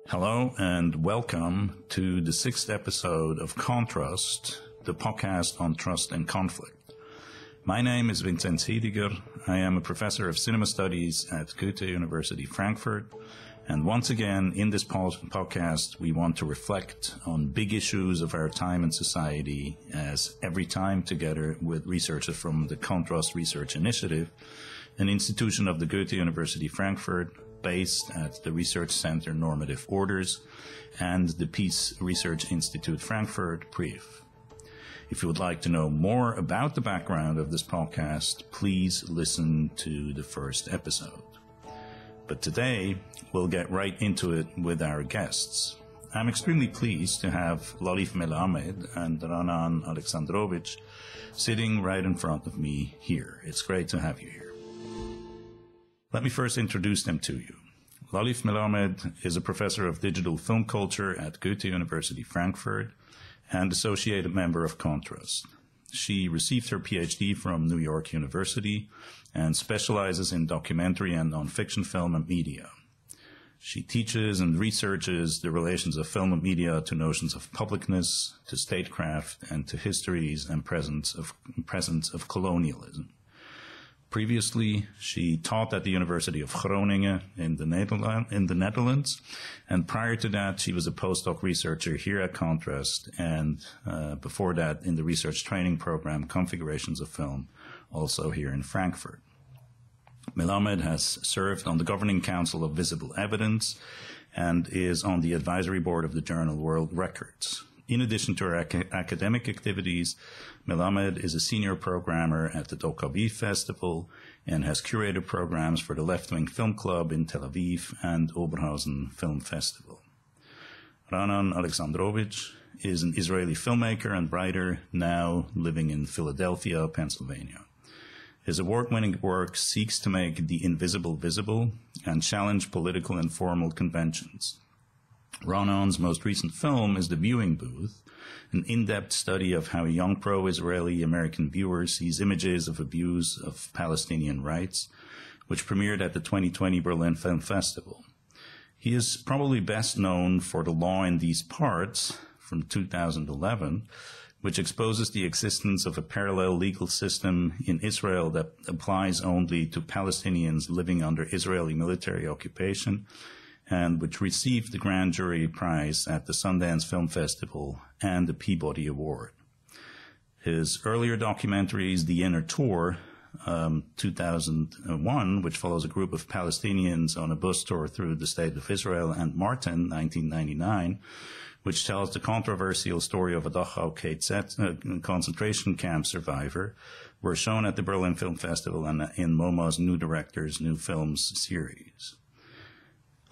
Hello and welcome to the 6th episode of ConTrust, the podcast on trust and conflict. My name is Vinzenz Hediger. I am a professor of cinema studies at Goethe University Frankfurt. And once again, in this podcast, we want to reflect on big issues of our time and society as every time together with researchers from the ConTrust Research Initiative, an institution of the Goethe University Frankfurt based at the Research Center Normative Orders and the Peace Research Institute Frankfurt, PRIF. If you would like to know more about the background of this podcast, please listen to the first episode. But today, we'll get right into it with our guests. I'm extremely pleased to have Laliv Melamed and Ra'anan Alexandrowicz sitting right in front of me here. It's great to have you here. Let me first introduce them to you. Laliv Melamed is a professor of digital film culture at Goethe University Frankfurt and associated member of ConTrust. She received her PhD from New York University and specializes in documentary and non-fiction film and media. She teaches and researches the relations of film and media to notions of publicness, to statecraft, and to histories and presence of colonialism. Previously, she taught at the University of Groningen in the Netherlands, and prior to that, she was a postdoc researcher here at ConTrust, and before that, in the research training program Configurations of Film, also here in Frankfurt. Melamed has served on the Governing Council of Visible Evidence and is on the advisory board of the journal World Records. In addition to her academic activities, Melamed is a senior programmer at the Doc Aviv Festival and has curated programs for the Left Wing Film Club in Tel Aviv and Oberhausen Film Festival. Ra'anan Alexandrowicz is an Israeli filmmaker and writer now living in Philadelphia, Pennsylvania. His award-winning work seeks to make the invisible visible and challenge political and formal conventions. Ra'anan's most recent film is The Viewing Booth, an in-depth study of how a young pro-Israeli American viewer sees images of abuse of Palestinian rights, which premiered at the 2020 Berlin Film Festival. He is probably best known for The Law in These Parts from 2011, which exposes the existence of a parallel legal system in Israel that applies only to Palestinians living under Israeli military occupation, and which received the Grand Jury Prize at the Sundance Film Festival and the Peabody Award. His earlier documentaries, The Inner Tour, 2001, which follows a group of Palestinians on a bus tour through the State of Israel, and Martin, 1999, which tells the controversial story of a Dachau KZ concentration camp survivor, were shown at the Berlin Film Festival and in MoMA's New Directors, New Films series.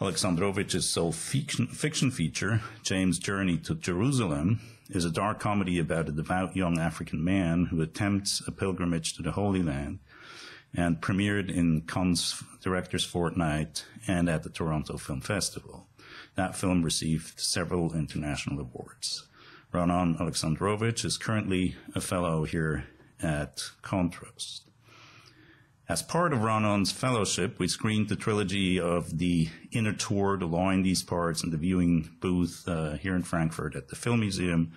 Alexandrowicz's sole fiction feature, James' Journey to Jerusalem, is a dark comedy about a devout young African man who attempts a pilgrimage to the Holy Land, and premiered in Cannes Directors Fortnight and at the Toronto Film Festival. That film received several international awards. Ra'anan Alexandrowicz is currently a fellow here at ConTrust. As part of Ra'anan's fellowship, we screened the trilogy of The Inner Tour, The Law in These Parts, and The Viewing Booth here in Frankfurt at the Film Museum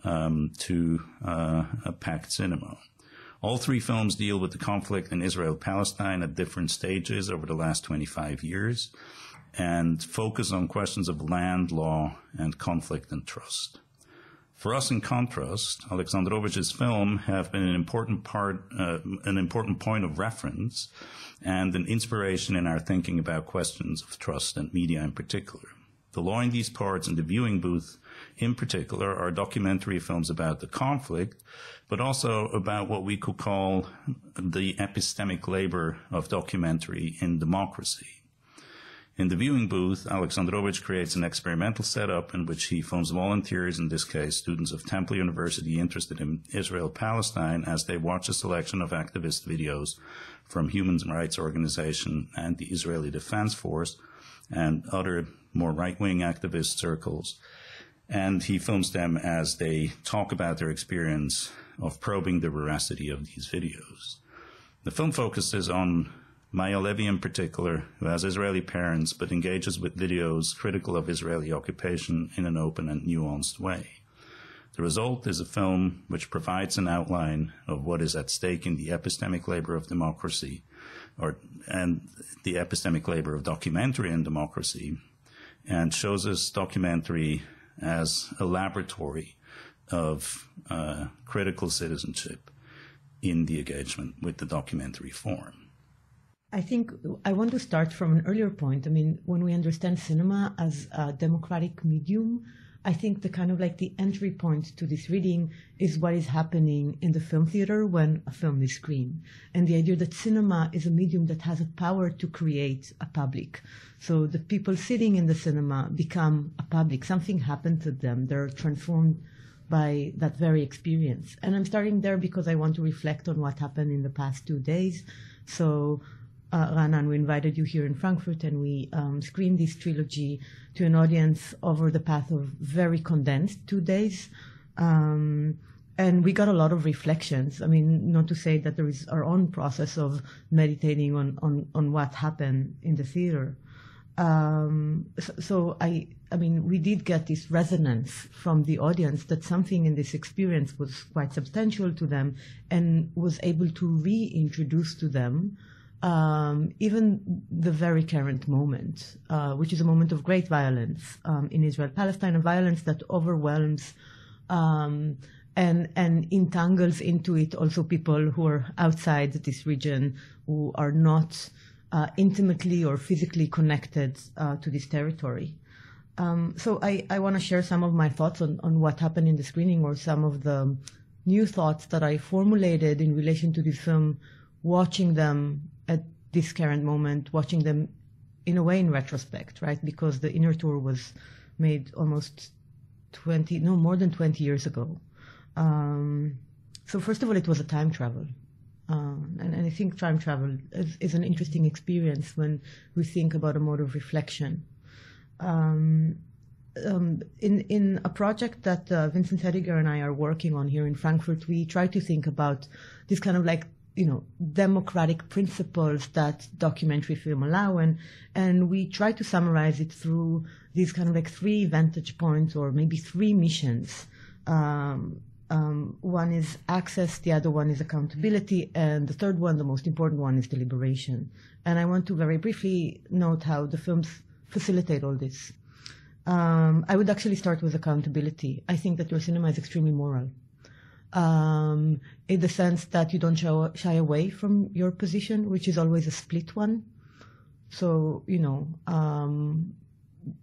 to a packed cinema. All three films deal with the conflict in Israel-Palestine at different stages over the last 25 years and focus on questions of land, law, and conflict and trust. For us in ConTrust, Alexandrowicz's film have been an important point of reference and an inspiration in our thinking about questions of trust and media in particular. The Law in These Parts and The Viewing Booth in particular are documentary films about the conflict, but also about what we could call the epistemic labor of documentary in democracy. In The Viewing Booth, Alexandrowicz creates an experimental setup in which he films volunteers, in this case students of Temple University interested in Israel-Palestine, as they watch a selection of activist videos from human rights organizations and the Israeli Defense Force and other more right-wing activist circles. And he films them as they talk about their experience of probing the veracity of these videos. The film focuses on Maya Levy in particular, who has Israeli parents but engages with videos critical of Israeli occupation in an open and nuanced way. The result is a film which provides an outline of what is at stake in the epistemic labor of democracy, and the epistemic labor of documentary and democracy, and shows us documentary as a laboratory of critical citizenship in the engagement with the documentary form. I think I want to start from an earlier point. I mean, when we understand cinema as a democratic medium, I think the kind of like the entry point to this reading is what is happening in the film theater when a film is screened. And the idea that cinema is a medium that has a power to create a public. So the people sitting in the cinema become a public. Something happened to them. They're transformed by that very experience. And I'm starting there because I want to reflect on what happened in the past 2 days. So Ra'anan, we invited you here in Frankfurt, and we screened this trilogy to an audience over the path of very condensed 2 days. And we got a lot of reflections. I mean, not to say that there is our own process of meditating on what happened in the theater. So I mean, we did get this resonance from the audience that something in this experience was quite substantial to them and was able to reintroduce to them even the very current moment, which is a moment of great violence in Israel-Palestine, a violence that overwhelms and entangles into it also people who are outside this region, who are not intimately or physically connected to this territory. So I want to share some of my thoughts on what happened in the screening, or some of the new thoughts that I formulated in relation to this film, watching them at this current moment, watching them in a way in retrospect, right? Because the inner tour was made almost more than 20 years ago. So first of all, it was a time travel. And I think time travel is an interesting experience when we think about a mode of reflection. In a project that Vinzenz, Hediger, and I are working on here in Frankfurt, we try to think about this kind of like, democratic principles that documentary film allow, and we try to summarize it through these kind of like 3 vantage points, or maybe 3 missions. One is access, the other one is accountability, and the third one, the most important one, is deliberation. And I want to very briefly note how the films facilitate all this. I would actually start with accountability. I think that your cinema is extremely moral. In the sense that you don't shy away from your position, which is always a split one. So,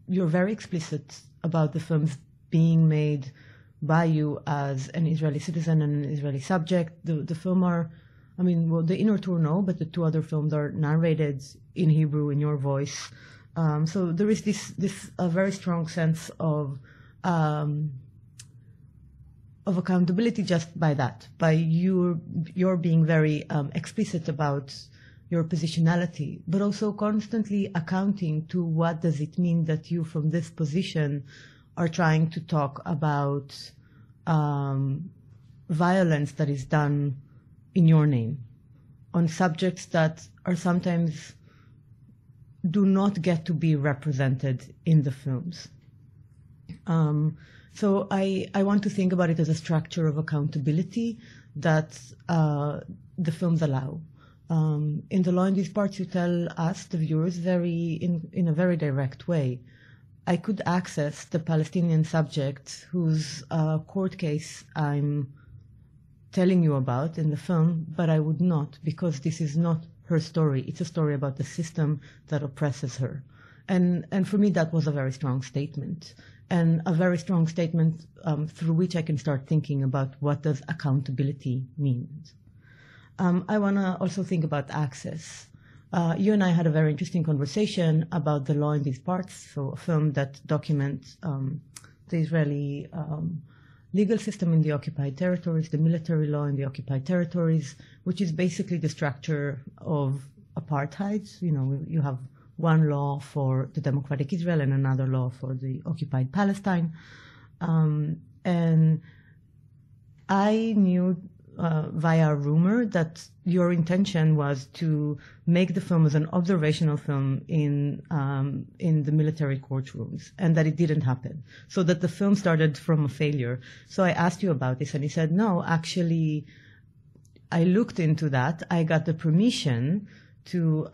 you're very explicit about the films being made by you as an Israeli citizen and an Israeli subject. The film are, the inner tour, no, but the 2 other films are narrated in Hebrew, in your voice. So there is this very strong sense of accountability just by that, by you're being very explicit about your positionality, but also constantly accounting to what does it mean that you, from this position, are trying to talk about violence that is done in your name on subjects that are sometimes do not get to be represented in the films. So I want to think about it as a structure of accountability that the films allow. In The Law in These Parts, you tell us, the viewers, in a very direct way, I could access the Palestinian subject whose court case I'm telling you about in the film, but I would not, because this is not her story. It's a story about the system that oppresses her. And for me, that was a very strong statement. And a very strong statement through which I can start thinking about what does accountability mean. I want to also think about access. You and I had a very interesting conversation about The Law in These Parts, so a film that documents the Israeli legal system in the occupied territories, the military law in the occupied territories, which is basically the structure of apartheid. You have one law for the democratic Israel and another law for the occupied Palestine. And I knew via a rumor that your intention was to make the film as an observational film in the military courtrooms, and that it didn't happen. So that the film started from a failure. So I asked you about this, and you said, no, actually, I looked into that. I got the permission to,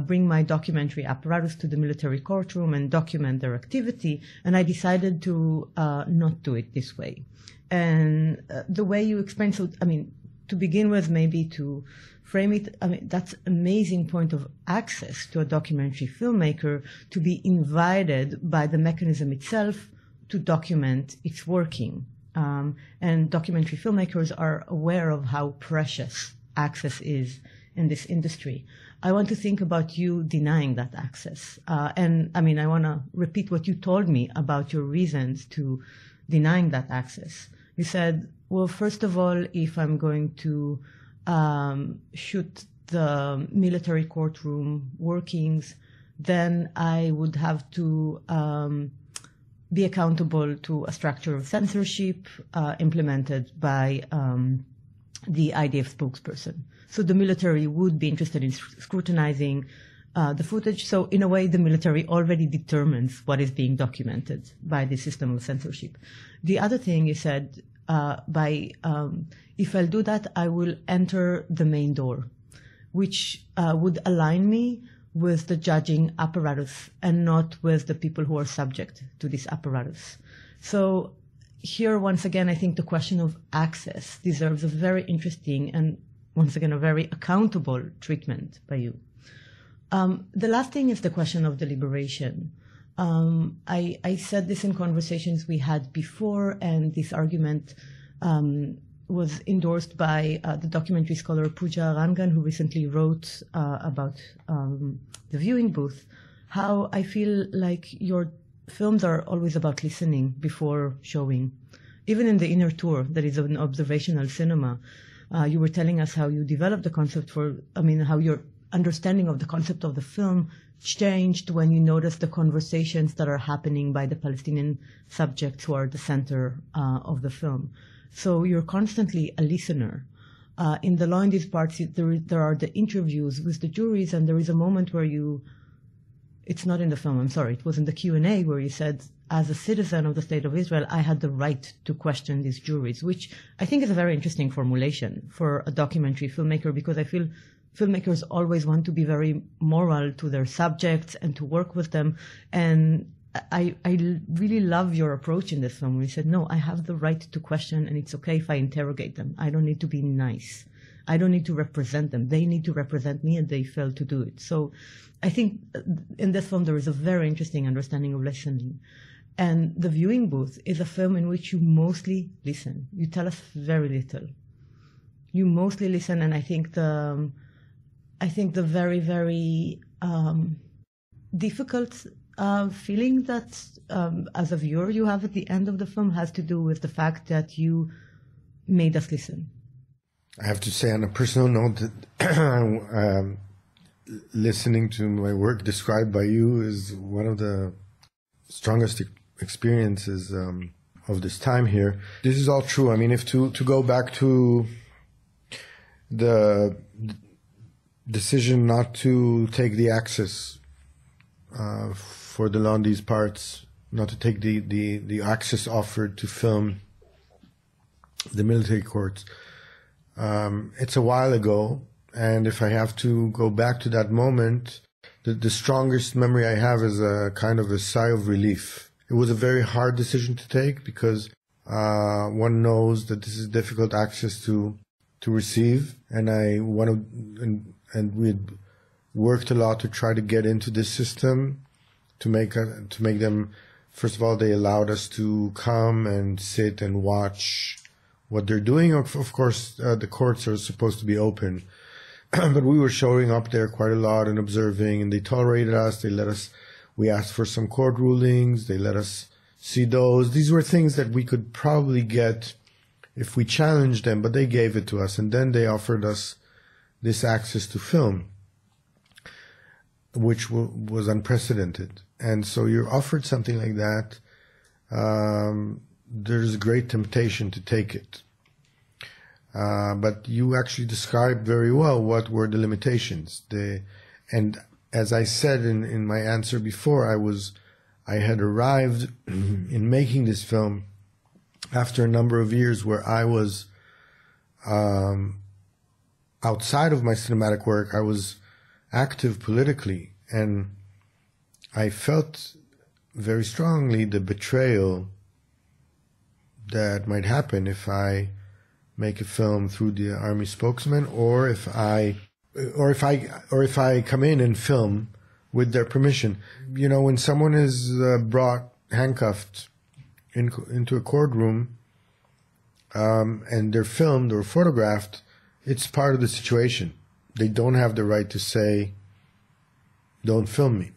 bring my documentary apparatus to the military courtroom and document their activity, and I decided to not do it this way. And the way you explained, to begin with, maybe to frame it, that's an amazing point of access to a documentary filmmaker, to be invited by the mechanism itself to document its working. And documentary filmmakers are aware of how precious access is in this industry. I want to think about you denying that access. I want to repeat what you told me about your reasons to denying that access. You said, well, first of all, if I'm going to shoot the military courtroom workings, then I would have to be accountable to a structure of censorship implemented by the IDF spokesperson. So the military would be interested in scrutinizing the footage. So in a way, the military already determines what is being documented by the system of censorship. The other thing you said, if I'll do that, I will enter the main door, which would align me with the judging apparatus and not with the people who are subject to this apparatus. So here, once again, I think the question of access deserves a very interesting and, once again, a very accountable treatment by you. The last thing is the question of deliberation. I said this in conversations we had before, and this argument was endorsed by the documentary scholar Pooja Rangan, who recently wrote about the viewing booth, how I feel like your films are always about listening before showing. Even in the inner tour, that is an observational cinema, you were telling us how you developed the concept how your understanding of the concept of the film changed when you noticed the conversations that are happening by the Palestinian subjects who are the center of the film. So you're constantly a listener. In The Law in These Parts, there are the interviews with the juries, and there is a moment where it's not in the film, I'm sorry, it was in the Q&A where you said, as a citizen of the State of Israel, I had the right to question these juries, which I think is a very interesting formulation for a documentary filmmaker, because I feel filmmakers always want to be very moral to their subjects and to work with them. And I really love your approach in this film, where you said, no, I have the right to question, and it's okay if I interrogate them. I don't need to be nice. I don't need to represent them. They need to represent me, and they failed to do it. So I think in this film there is a very interesting understanding of listening. And The Viewing Booth is a film in which you mostly listen. You tell us very little. You mostly listen, and I think the very, very difficult feeling that as a viewer you have at the end of the film has to do with the fact that you made us listen. I have to say, on a personal note, that listening to my work described by you is one of the strongest experiences of this time here. This is all true. I mean, if to go back to the decision not to take the access for the Law in These Parts, not to take the access offered to film the military courts. It's a while ago, and if I have to go back to that moment, the strongest memory I have is a kind of a sigh of relief. It was a very hard decision to take, because one knows that this is difficult access to receive, and we had worked a lot to try to get into this system, to make them. First of all, they allowed us to come and sit and watch what they're doing. Of course, the courts are supposed to be open, but we were showing up there quite a lot and observing, and they tolerated us. They let us. We asked for some court rulings. They let us see those. These were things that we could probably get if we challenged them, but they gave it to us, and then they offered us this access to film, which was unprecedented. And so you're offered something like that. There's a great temptation to take it. But you actually described very well what were the limitations. And as I said in my answer before, I had arrived in making this film after a number of years where I was outside of my cinematic work. I was active politically, and I felt very strongly the betrayal that might happen if I make a film through the army spokesman, or if I come in and film with their permission. You know, when someone is brought handcuffed into a courtroom, and they're filmed or photographed, it's part of the situation. They don't have the right to say, "Don't film me."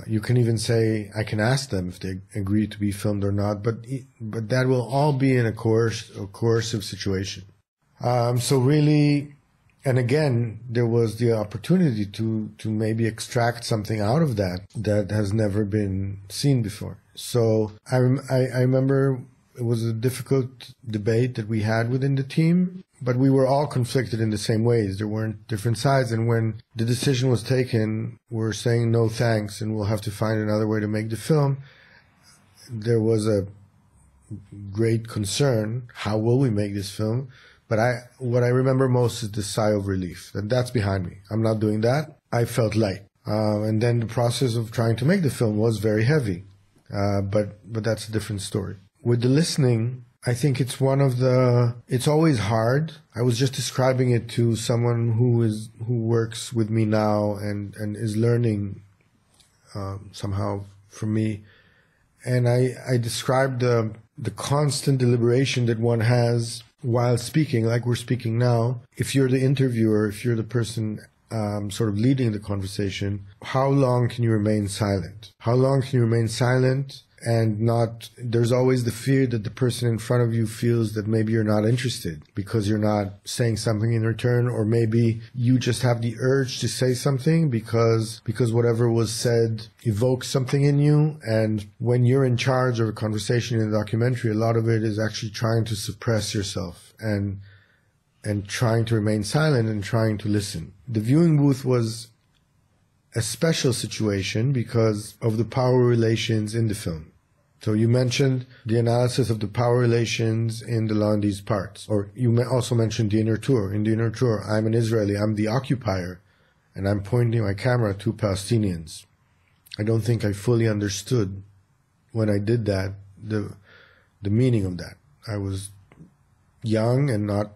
You can even say, I can ask them if they agree to be filmed or not, but that will all be in a coercive situation. So really, and again, there was the opportunity to maybe extract something out of that has never been seen before. So I remember it was a difficult debate that we had within the team, but we were all conflicted in the same ways. There weren't different sides. And when the decision was taken, we're saying no thanks and we'll have to find another way to make the film, there was a great concern. How will we make this film? But what I remember most is the sigh of relief. And that's behind me. I'm not doing that. I felt light. And then the process of trying to make the film was very heavy. But that's a different story. With the listening, I think it's it's always hard. I was just describing it to someone who works with me now and is learning somehow from me. And I described the constant deliberation that one has while speaking, like we're speaking now. If you're the interviewer, if you're the person sort of leading the conversation, how long can you remain silent? How long can you remain silent and not, there's always the fear that the person in front of you feels that maybe you're not interested because you're not saying something in return, or maybe you just have the urge to say something because whatever was said evokes something in you. And when you're in charge of a conversation in a documentary, a lot of it is actually trying to suppress yourself and trying to remain silent and trying to listen. The viewing booth was a special situation because of the power relations in the film. So you mentioned the analysis of the power relations in the Landi's parts, or you also mentioned the inner tour. In the inner tour, I'm an Israeli, I'm the occupier, and I'm pointing my camera to Palestinians. I don't think I fully understood when I did that, the meaning of that. I was young and not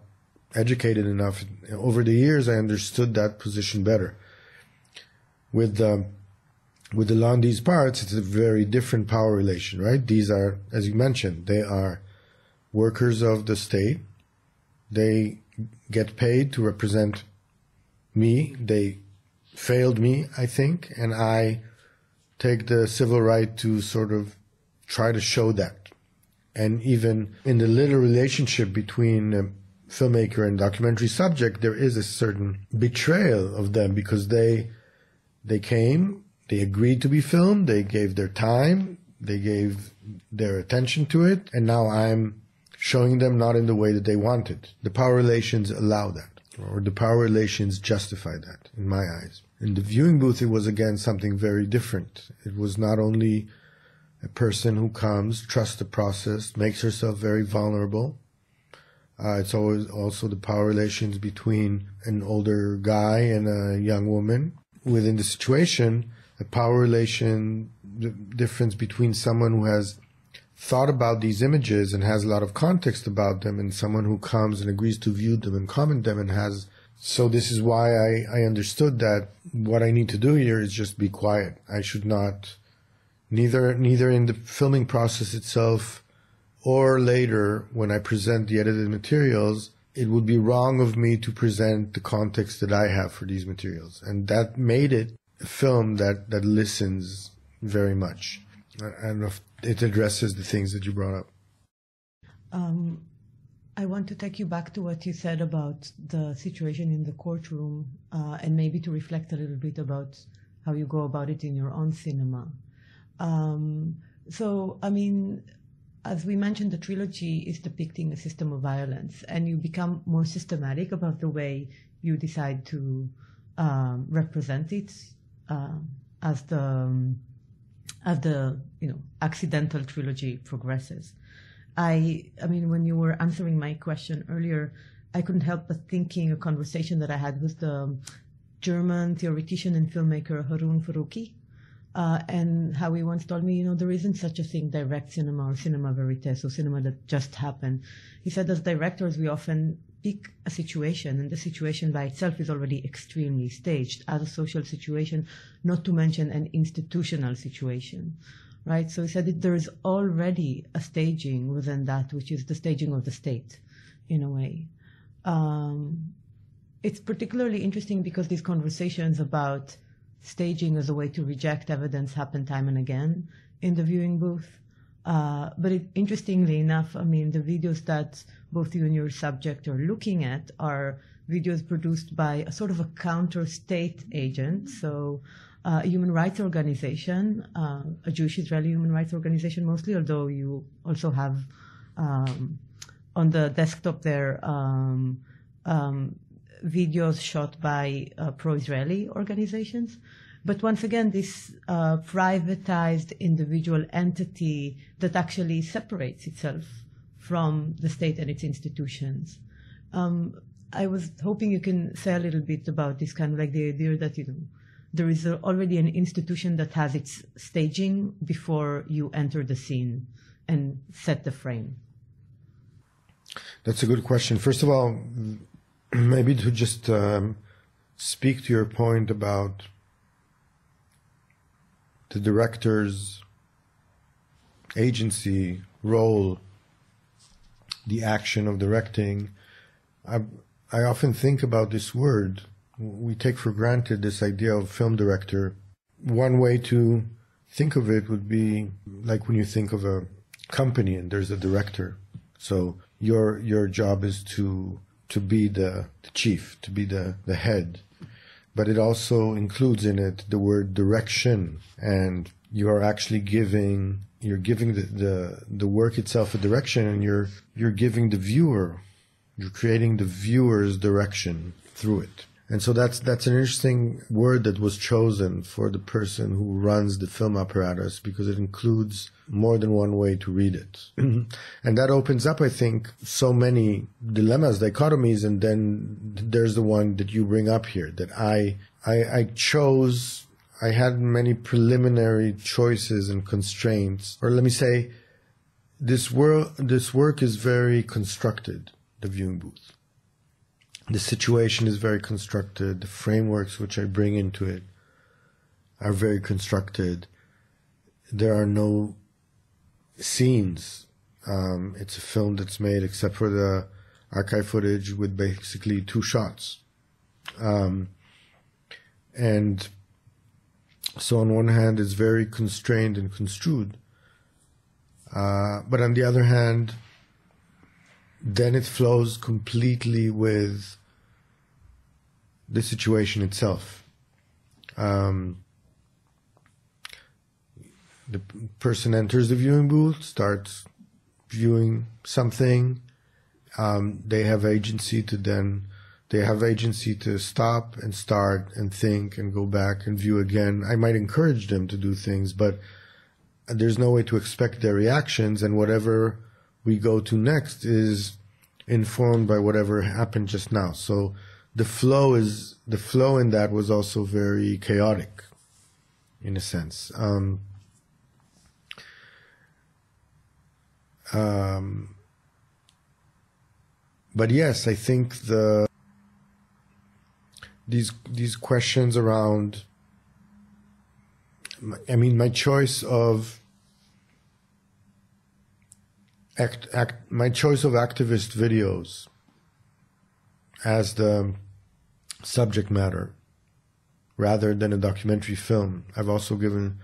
educated enough. Over the years, I understood that position better. With the Landi's parts, it's a very different power relation, right? These are, as you mentioned, they are workers of the state. They get paid to represent me. They failed me, I think, and I take the civil right to sort of try to show that. And even in the little relationship between a filmmaker and documentary subject, there is a certain betrayal of them because they came, they agreed to be filmed, they gave their time, they gave their attention to it, and now I'm showing them not in the way that they wanted. The power relations allow that, or the power relations justify that, in my eyes. In the viewing booth, it was again something very different. It was not only a person who comes, trusts the process, makes herself very vulnerable. It's always also the power relations between an older guy and a young woman. Within the situation, a power relation, the difference between someone who has thought about these images and has a lot of context about them and someone who comes and agrees to view them and comment them and has. So this is why I understood that what I need to do here is just be quiet. I should not, neither in the filming process itself or later when I present the edited materials, it would be wrong of me to present the context that I have for these materials. And that made it a film that listens very much. And it addresses the things that you brought up. I want to take you back to what you said about the situation in the courtroom, and maybe to reflect a little bit about how you go about it in your own cinema. as we mentioned, the trilogy is depicting a system of violence, and you become more systematic about the way you decide to represent it as the accidental trilogy progresses. I mean, when you were answering my question earlier, I couldn't help but thinking a conversation that I had with the German theoretician and filmmaker Harun Faruqi, and how he once told me, there isn't such a thing, direct cinema or cinema verite, so cinema that just happened. He said, as directors, we often pick a situation, and the situation by itself is already extremely staged as a social situation, not to mention an institutional situation, right? So he said that there is already a staging within that, which is the staging of the state, in a way. It's particularly interesting because these conversations about staging as a way to reject evidence happen time and again in the viewing booth. But interestingly enough, I mean, the videos that both you and your subject are looking at are videos produced by a sort of a counter-state agent. So a human rights organization, a Jewish Israeli human rights organization mostly, although you also have on the desktop there videos shot by pro-Israeli organizations. But once again, this privatized individual entity that actually separates itself from the state and its institutions. I was hoping you can say a little bit about this, kind of like the idea that, there is already an institution that has its staging before you enter the scene and set the frame. That's a good question. First of all, maybe to just speak to your point about the director's agency, role, the action of directing. I often think about this word. We take for granted this idea of film director. One way to think of it would be like when you think of a company and there's a director. So your job is to be the chief, to be the head. But it also includes in it the word direction, and you are actually giving the work itself a direction, and you're giving the viewer, you're creating the viewer's direction through it. And so that's an interesting word that was chosen for the person who runs the film apparatus, because it includes more than one way to read it. And that opens up, I think, so many dilemmas, dichotomies, and then there's the one that you bring up here, that I had many preliminary choices and constraints, or let me say, this work is very constructed, the viewing booth. The situation is very constructed. The frameworks which I bring into it are very constructed. There are no scenes. It's a film that's made, except for the archive footage, with basically 2 shots. And so on one hand, it's very constrained and construed. But on the other hand, then it flows completely with the situation itself. The person enters the viewing booth, starts viewing something. They have agency to stop and start and think and go back and view again. I might encourage them to do things, but there's no way to expect their reactions, and whatever we go to next is informed by whatever happened just now. So the flow in that was also very chaotic, in a sense. But yes, I think these questions around, my choice of activist videos as the subject matter rather than a documentary film, I've also given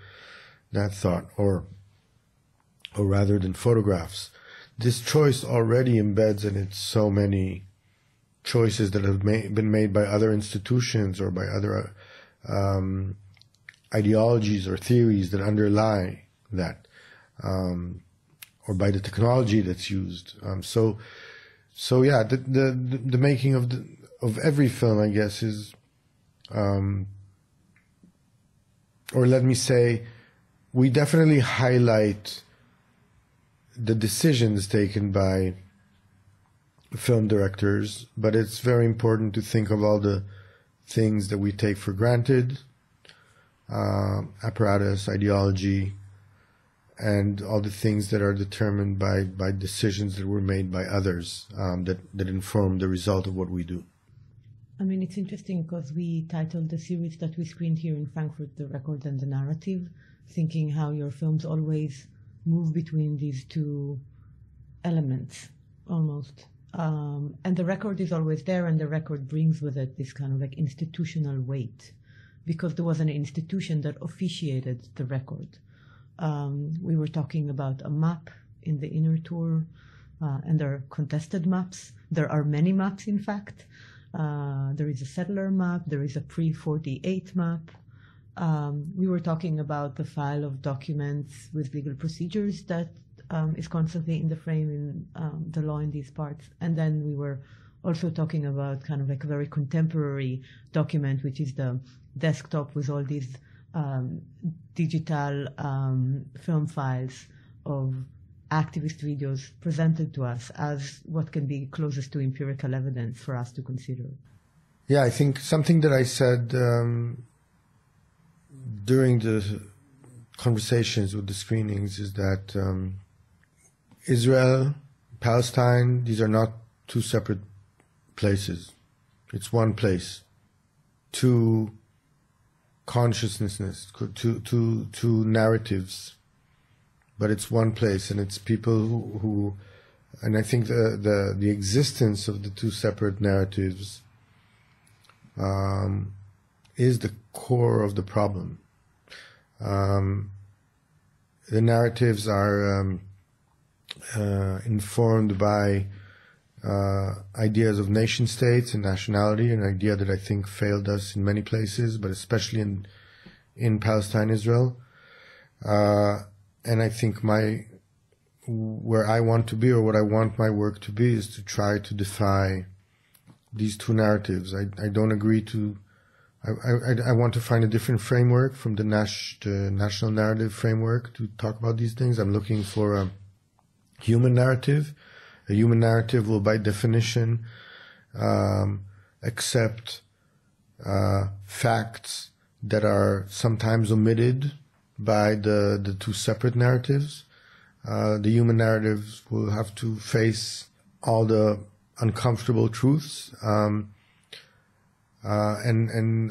that thought, or rather than photographs. This choice already embeds in it so many choices that have been made by other institutions or by other ideologies or theories that underlie that. or by the technology that's used. So yeah, the making of every film, I guess, is, or let me say, we definitely highlight the decisions taken by film directors, but it's very important to think of all the things that we take for granted, apparatus, ideology, and all the things that are determined by decisions that were made by others, that inform the result of what we do. I mean, it's interesting because we titled the series that we screened here in Frankfurt, The Record and the Narrative, thinking how your films always move between these two elements, almost. And the record is always there, and the record brings with it this kind of like institutional weight, because there was an institution that officiated the record. We were talking about a map in the inner tour, and there are contested maps. There are many maps, in fact. There is a settler map. There is a pre-48 map. We were talking about the file of documents with legal procedures that is constantly in the frame in the law in these parts. And then we were also talking about kind of like a very contemporary document, which is the desktop with all these digital film files of activist videos presented to us as what can be closest to empirical evidence for us to consider. Yeah, I think something that I said during the conversations with the screenings is that Israel, Palestine, these are not two separate places. It's one place. Two consciousnesses, two narratives, but it's one place, and it's people who and I think the existence of the two separate narratives is the core of the problem. The narratives are informed by ideas of nation states and nationality, an idea that I think failed us in many places, but especially in Palestine, Israel. And I think where I want to be, or what I want my work to be, is to try to defy these two narratives. I don't agree to. I want to find a different framework from the national narrative framework to talk about these things. I'm looking for a human narrative. A human narrative will, by definition, accept facts that are sometimes omitted by the two separate narratives. The human narrative will have to face all the uncomfortable truths, and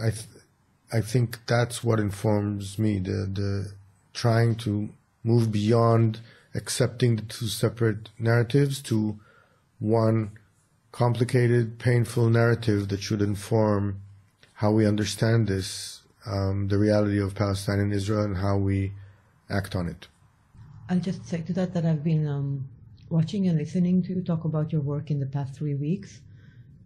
I think that's what informs me. The trying to move beyond accepting the two separate narratives to one complicated, painful narrative that should inform how we understand this, the reality of Palestine and Israel, and how we act on it. I'll just say to that I've been watching and listening to you talk about your work in the past 3 weeks,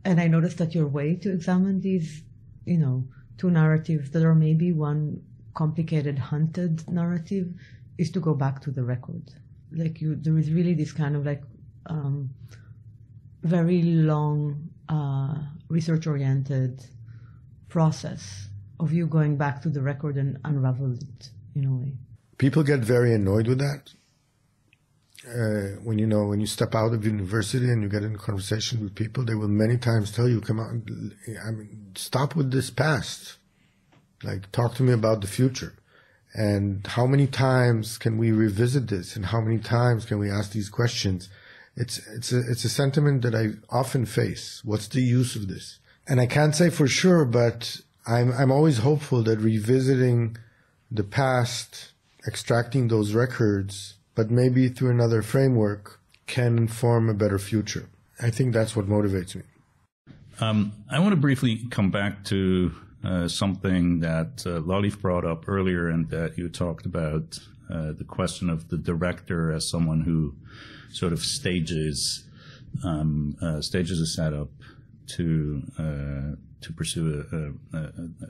and I noticed that your way to examine these, two narratives that are maybe one complicated, hunted narrative is to go back to the record. There is really this kind of very long, research-oriented process of you going back to the record and unravel it in a way. People get very annoyed with that. When you step out of university and you get in a conversation with people, they will many times tell you, "Come on, stop with this past. Talk to me about the future. And how many times can we revisit this? And how many times can we ask these questions?" It's a sentiment that I often face. What's the use of this? And I can't say for sure, but I'm always hopeful that revisiting the past, extracting those records, but maybe through another framework, can inform a better future. I think that's what motivates me. I want to briefly come back to something that Laliv brought up earlier, and that you talked about, the question of the director as someone who sort of stages a setup to pursue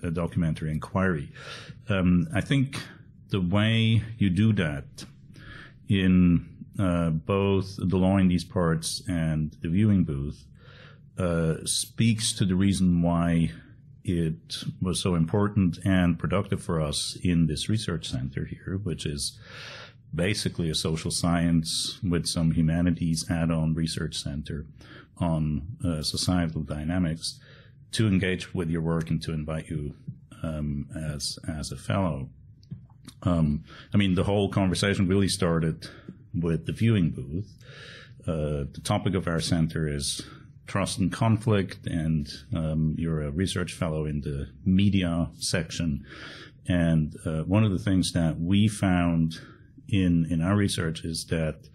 a documentary inquiry. I think the way you do that in both the law in these parts and the viewing booth speaks to the reason why it was so important and productive for us in this research center here, which is basically a social science with some humanities add-on research center on societal dynamics, to engage with your work and to invite you as a fellow. I mean, the whole conversation really started with the viewing booth. The topic of our center is trust and conflict, and you're a research fellow in the media section. And one of the things that we found in our research is that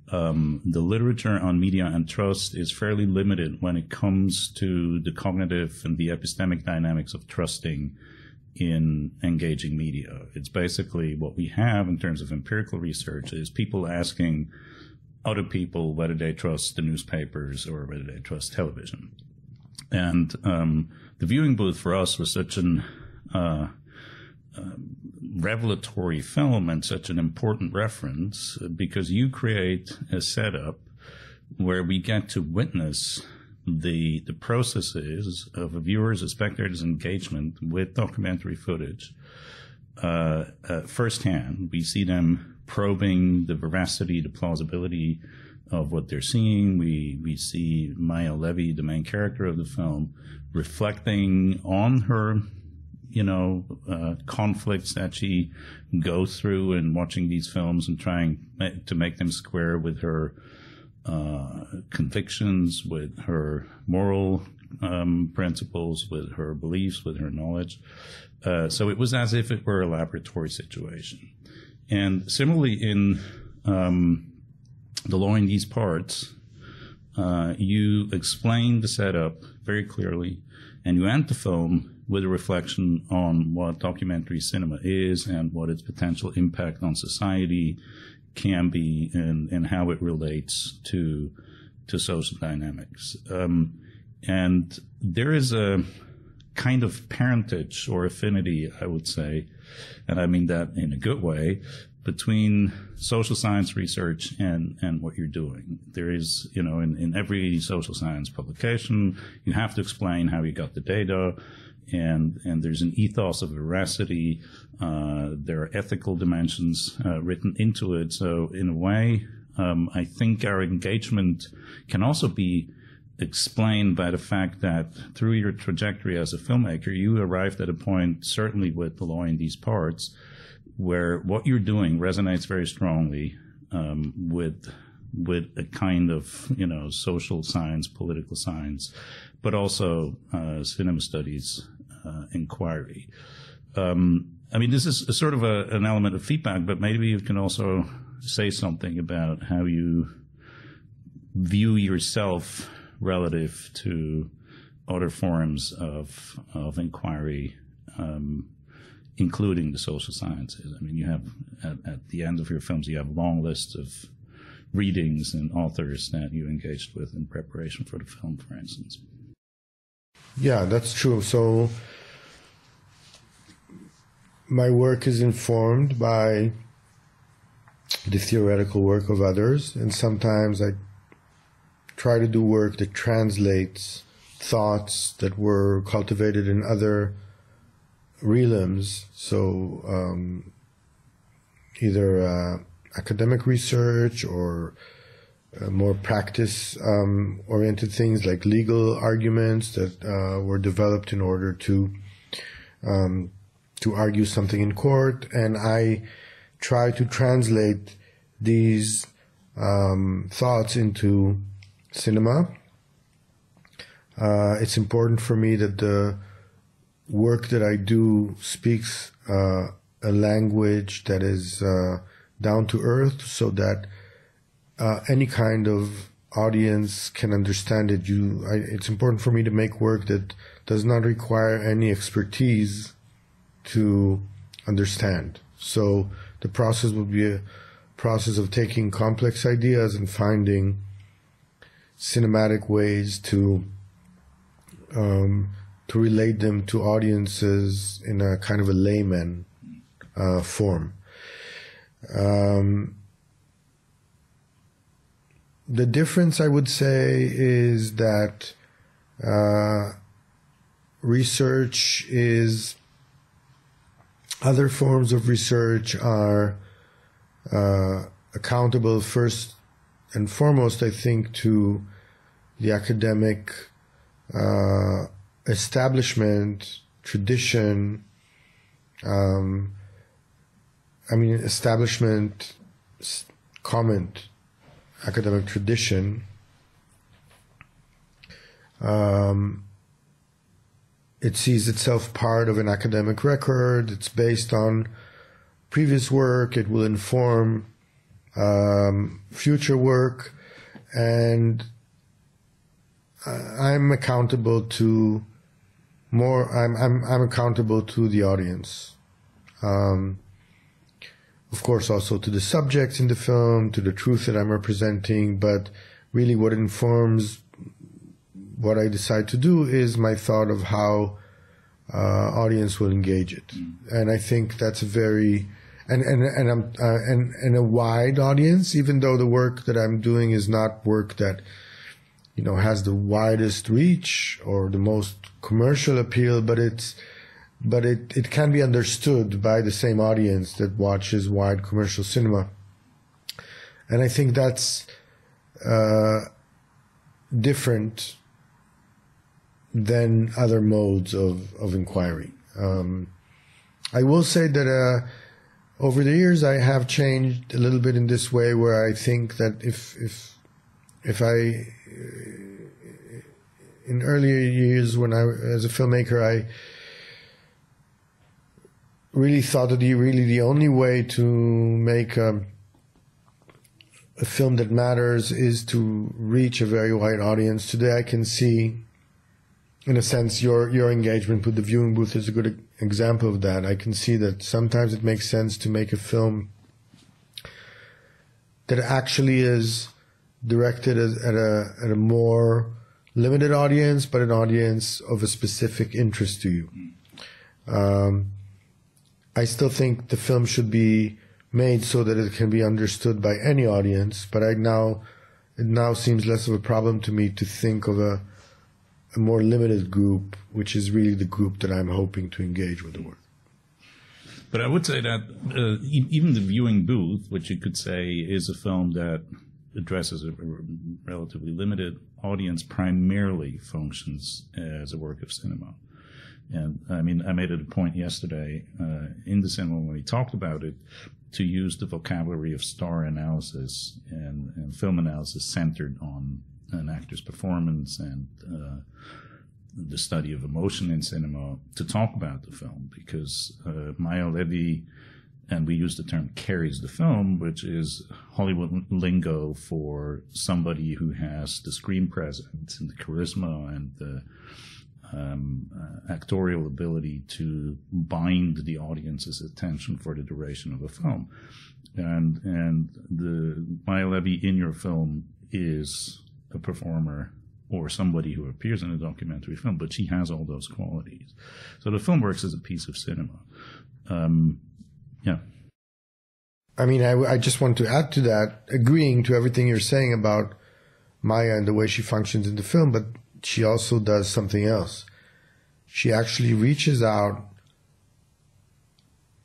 the literature on media and trust is fairly limited when it comes to the cognitive and the epistemic dynamics of trusting in engaging media. It's basically what we have in terms of empirical research is people asking other people whether they trust the newspapers or whether they trust television. And the viewing booth for us was such an revelatory film and such an important reference, because you create a setup where we get to witness the processes of a viewer's, a spectator's engagement with documentary footage firsthand. We see them probing the veracity, the plausibility of what they're seeing. We see Maya Levy, the main character of the film, reflecting on her conflicts that she goes through in watching these films and trying to make them square with her convictions, with her moral principles, with her beliefs, with her knowledge. So it was as if it were a laboratory situation. And similarly in The Law in These Parts, you explain the setup very clearly, and you end the film with a reflection on what documentary cinema is and what its potential impact on society can be, and how it relates to social dynamics. And there is a kind of parentage or affinity, I would say, and I mean that in a good way, between social science research and what you're doing. There is, in every social science publication, you have to explain how you got the data, and there's an ethos of veracity. There are ethical dimensions written into it. So in a way, I think our engagement can also be explained by the fact that through your trajectory as a filmmaker, you arrived at a point, certainly with The Law in These Parts, where what you're doing resonates very strongly with a kind of, social science, political science, but also cinema studies inquiry. I mean, this is a sort of an element of feedback, but maybe you can also say something about how you view yourself relative to other forms of inquiry, including the social sciences. I mean, you have, at the end of your films, you have long lists of readings and authors that you engaged with in preparation for the film, for instance. Yeah, that's true. So my work is informed by the theoretical work of others, and sometimes I try to do work that translates thoughts that were cultivated in other realms. So either academic research or more practice-oriented things like legal arguments that were developed in order to argue something in court, and I try to translate these thoughts into cinema. It's important for me that the work that I do speaks a language that is down to earth, so that any kind of audience can understand it. It's important for me to make work that does not require any expertise to understand. So the process will be a process of taking complex ideas and finding cinematic ways to relate them to audiences in a kind of a layman form. The difference, I would say, is that research is, other forms of research are accountable first and foremost, I think, to the academic establishment, tradition, establishment, comment, academic tradition. It sees itself part of an academic record. It's based on previous work. It will inform future work, and I'm accountable to I'm accountable to the audience. Of course, also to the subjects in the film, to the truth that I'm representing, but really what informs what I decide to do is my thought of how audience will engage it. And I think that's a very and a wide audience, even though the work that I'm doing is not work that has the widest reach or the most commercial appeal, but it can be understood by the same audience that watches wide commercial cinema. And I think that's different than other modes of inquiry. I will say that over the years I have changed a little bit in this way, where I think that if I in earlier years when as a filmmaker, I really thought that the only way to make a film that matters is to reach a very wide audience. Today I can see, in a sense, your engagement with the viewing booth is a good example of that. I can see that sometimes it makes sense to make a film that actually is directed at a more limited audience, but an audience of a specific interest to you. I still think the film should be made so that it can be understood by any audience, but it now seems less of a problem to me to think of a more limited group, which is really the group that I'm hoping to engage with the work. But I would say that even the viewing booth, which you could say is a film that addresses a relatively limited audience, primarily functions as a work of cinema. And I mean, I made it a point yesterday in the cinema when we talked about it to use the vocabulary of star analysis and film analysis centered on an actor's performance and the study of emotion in cinema to talk about the film, because Maya Levy, and we use the term, carries the film, which is Hollywood lingo for somebody who has the screen presence and the charisma and the actorial ability to bind the audience's attention for the duration of a film. And the Maya Levy in your film is a performer or somebody who appears in a documentary film, but she has all those qualities. So the film works as a piece of cinema. Yeah. I mean, I just want to add to that, agreeing to everything you're saying about Maya and the way she functions in the film, but she also does something else. She actually reaches out,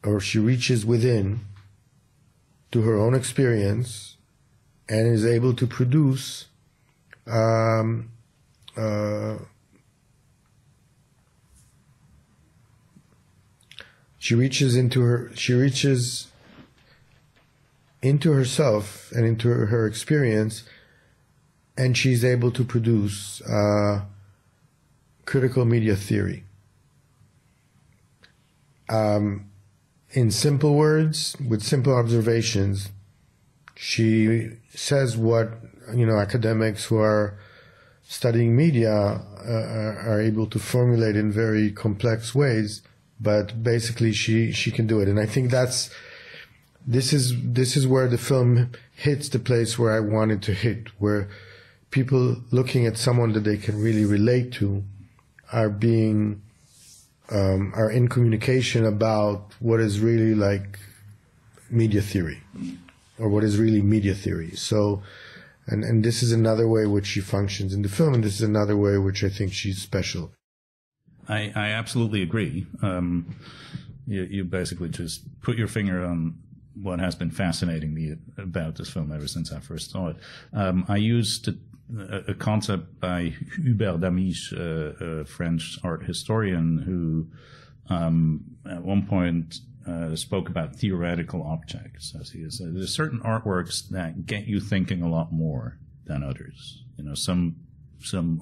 or she reaches within to her own experience and is able to produce she reaches into herself and into her experience, and she's able to produce critical media theory. In simple words, with simple observations, she says what academics who are studying media are able to formulate in very complex ways, but basically she can do it. And I think this is where the film hits the place where I wanted to hit, where people looking at someone that they can really relate to are in communication about what is really like media theory, or what is really media theory. So And this is another way which she functions in the film, and this is another way which I think she's special. I absolutely agree. You basically just put your finger on what has been fascinating me about this film ever since I first saw it. I used a concept by Hubert Damisch, a French art historian, who at one point spoke about theoretical objects, as he said. There's certain artworks that get you thinking a lot more than others. You know, some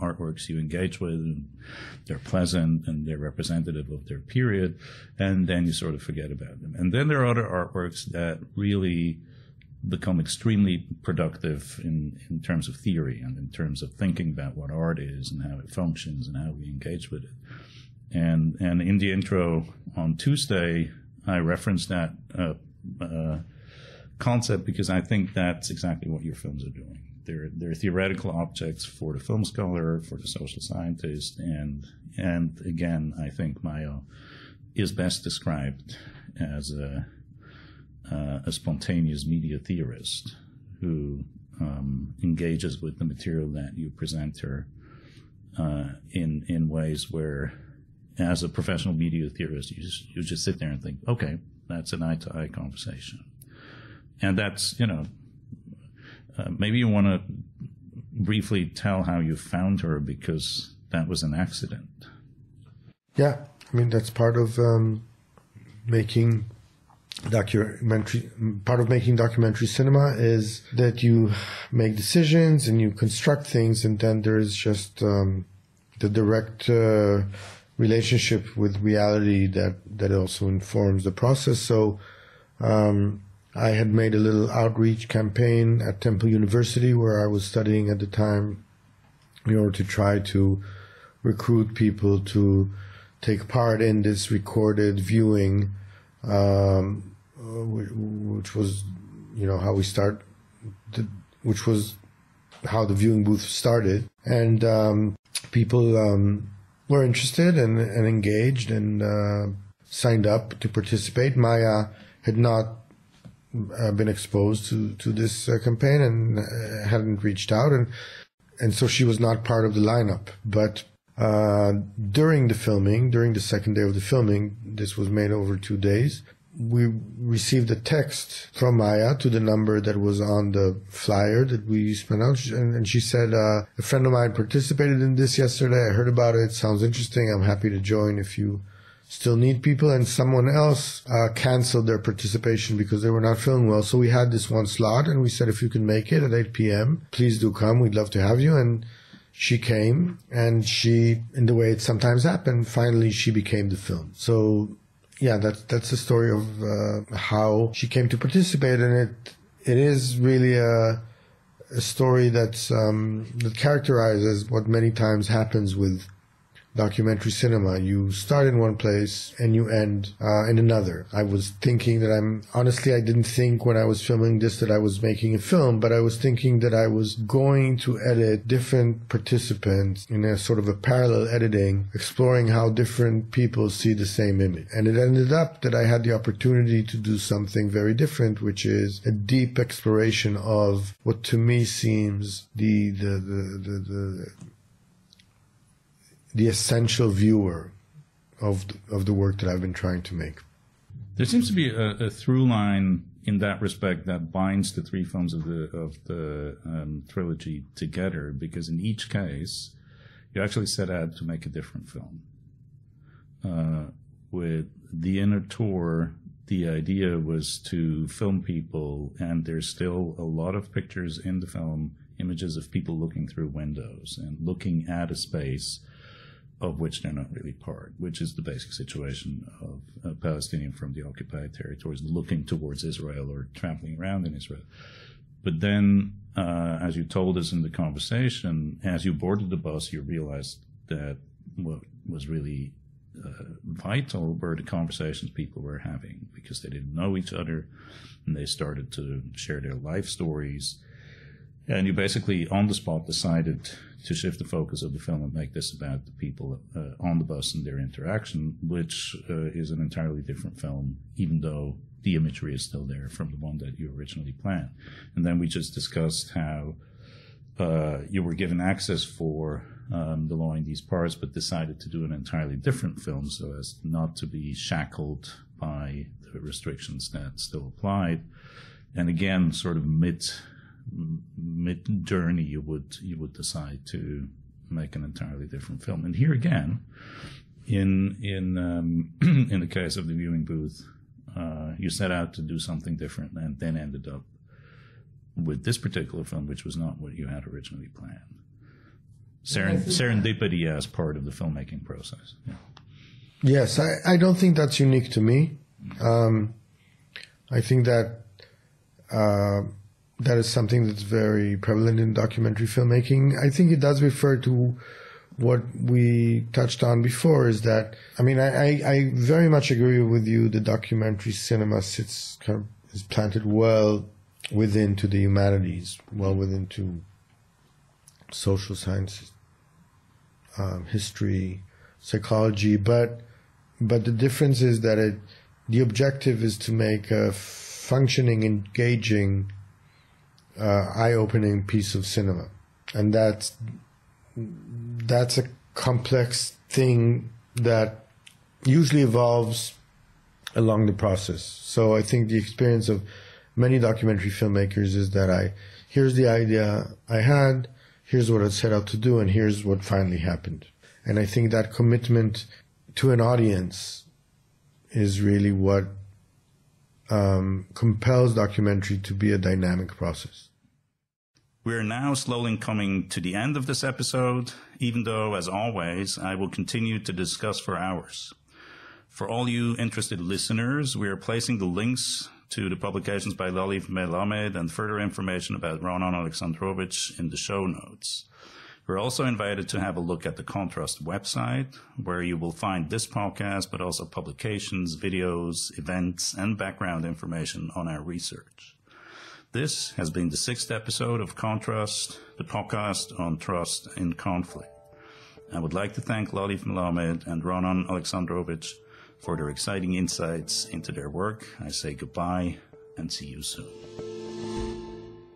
artworks you engage with, and they're pleasant and they're representative of their period, and then you sort of forget about them. And then there are other artworks that really become extremely productive in terms of theory and in terms of thinking about what art is and how it functions and how we engage with it. And in the intro on Tuesday, I referenced that concept because I think that's exactly what your films are doing. They're theoretical objects for the film scholar, for the social scientist, and again, I think Maya is best described as a spontaneous media theorist who engages with the material that you present her in ways where, as a professional media theorist, you just sit there and think, okay, that's an eye-to-eye conversation. And that's, maybe you want to briefly tell how you found her, because that was an accident. Yeah, I mean, that's part of making documentary. Part of making documentary cinema is that you make decisions and you construct things, and then there's just the direct relationship with reality that also informs the process. So I had made a little outreach campaign at Temple University, where I was studying at the time, in order to try to recruit people to take part in this recorded viewing, which was, how we start, which was how the viewing booth started. And people were interested and engaged and signed up to participate. Maya had not been exposed to this campaign and hadn't reached out, and so she was not part of the lineup. But during the second day of the filming, this was made over 2 days, we received a text from Maya to the number that was on the flyer that we spent out, and she said, a friend of mine participated in this yesterday. I heard about it. Sounds interesting. I'm happy to join if you still need people. And someone else canceled their participation because they were not feeling well. So we had this one slot, and we said, if you can make it at 8 p.m., please do come. We'd love to have you. And she came, and she, in the way it sometimes happened, finally she became the film. So yeah, that's the story of how she came to participate, and it is really a story that characterizes what many times happens with documentary cinema. You start in one place and you end in another. I was thinking that I didn't think when I was filming this that I was making a film, but I was thinking that I was going to edit different participants in a sort of a parallel editing, exploring how different people see the same image. And it ended up that I had the opportunity to do something very different, which is a deep exploration of what to me seems the essential viewer of the work that I've been trying to make. There seems to be a through line in that respect that binds the three films of the trilogy together, because in each case, you actually set out to make a different film. With The Inner Tour, the idea was to film people, and there's still a lot of pictures in the film, images of people looking through windows and looking at a space of which they're not really part, which is the basic situation of a Palestinian from the occupied territories looking towards Israel or traveling around in Israel. But then, as you told us in the conversation, as you boarded the bus, you realized that what was really vital were the conversations people were having, because they didn't know each other, and they started to share their life stories. And you basically, on the spot, decided to shift the focus of the film and make this about the people on the bus and their interaction, which is an entirely different film, even though the imagery is still there from the one that you originally planned. And then we just discussed how you were given access for the law in these parts, but decided to do an entirely different film so as not to be shackled by the restrictions that still applied. And again, sort of mid-journey, you would decide to make an entirely different film. And here again, in the case of the viewing booth, you set out to do something different and then ended up with this particular film, which was not what you had originally planned. Serendipity as part of the filmmaking process. Yeah. Yes, I don't think that's unique to me. I think that that is something that's very prevalent in documentary filmmaking. I think it does refer to what we touched on before, is that, I mean, I very much agree with you. The documentary cinema is planted well within to the humanities, well within to social sciences, history, psychology, but the difference is that the objective is to make a functioning, engaging, eye-opening piece of cinema, and that's a complex thing that usually evolves along the process. So I think the experience of many documentary filmmakers is that here's the idea I had, here's what I set out to do, and here's what finally happened. And I think that commitment to an audience is really what compels documentary to be a dynamic process. We're now slowly coming to the end of this episode, even though, as always, I will continue to discuss for hours. For all you interested listeners, we are placing the links to the publications by Laliv, Melamed, and further information about Ra'anan Alexandrowicz in the show notes. We're also invited to have a look at the ConTrust website, where you will find this podcast, but also publications, videos, events, and background information on our research. This has been the 6th episode of ConTrust, the podcast on trust in conflict. I would like to thank Laliv Melamed and Ra'anan Alexandrowicz for their exciting insights into their work. I say goodbye and see you soon.